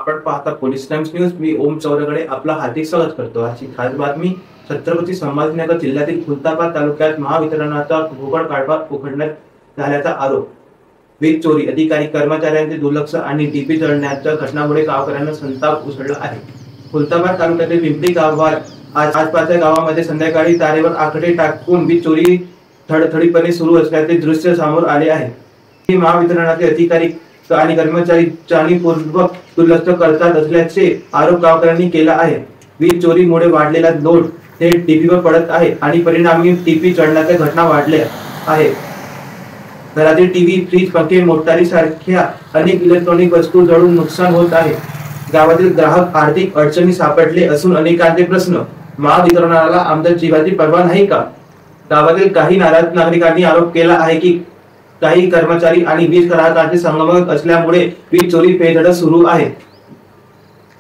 आपण पाहता police times news. मी ओम चौरगडे आपला हार्दिक स्वागत करतो। आजची खास बातमी छत्रपती संभाजीनगर जिल्ह्यातील खुलताबाद तालुक्यात महावितरणाचा भोगड कालवा उघडण्यात झाल्याचा आरोप। वीज चोरी, अधिकारी कर्मचाऱ्यांचे दुर्लक्ष आणि डीपी जळण्याच्या घटनांमुळे गावकऱ्यांना संताप उसळला आहे। खुलताबाद तालुक्यातील पिंपरी गावात आसपासच्या गावांमध्ये संध्याकाळी तारेवर आकडे टाकून वीज चोरी थडथडीपणे सुरू असल्याचे दृश्य समोर आले आहे। महावितरणाचे अधिकारी आणि कर्मचारी जाणीवपूर्वक दुर्लक्ष करतात असल्याचे आरोप गावकऱ्यांनी केला आहे। वीज चोरीमुळे वाढलेला लोड थेट टीपीवर पडत आहे आणि परिणामी टीपी चढण्याच्या घटना वाढल्या आहेत। घरातील टीव्ही, फ्रीज, पंखे, मोटारी सारख्या अनेक इलेक्ट्रॉनिक वस्तू जळून नुकसान होत आहे। गावातील ग्राहक आर्थिक अडचणी सापडले असून अनेकांचे प्रश्न। महावितरणाला आमच्या जीवाची पर्वा नाही का? गावातील काही नाराज नागरिकांनी आरोप केला आहे की काही कर्मचारी आणि वीज ग्राहकांचे संगमत असल्यामुळे वीज चोरी फेरफटका सुरू आहे।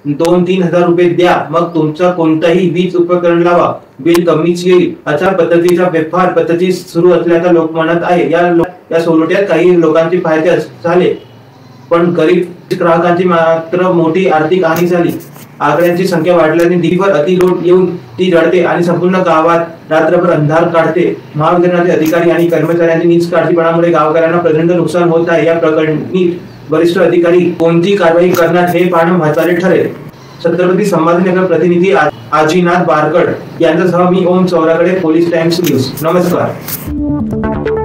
2-3 हजार रुपये द्या, मग तुमचा कोणताही वीज उपकरण लावा, बिल कमीच येईल, अशा पद्धतीच्या बेफार पद्धती सुरू असल्याचा लोक म्हणत आहे। या सोलोट्यात काही लोकांचे फायदे झाले, पण गरीब ग्राहकांची मात्र मोठी आर्थिक हानी झाली। आकड्यांची संख्या वाढल्याने टीव्हीवर अतिलोड येऊन ती जळते आणि संपूर्ण गावात रात्रभर अंधार काढते। महावितरणाचे अधिकारी आणि कर्मचाऱ्यांची निष्काळजीपणामुळे गावकऱ्यांना प्रचंड नुकसान होत आहे। या प्रकरणी वरिष्ठ अधिकारी कोणती कारवाई करणार हे पाहणं महत्त्वाचे ठरेल। छत्रपती संभाजीनगर प्रतिनिधी आजीनाथ बारकड यांच्यासह मी ओम चौरगडे, पोलीस टाइम्स न्यूज। नमस्कार।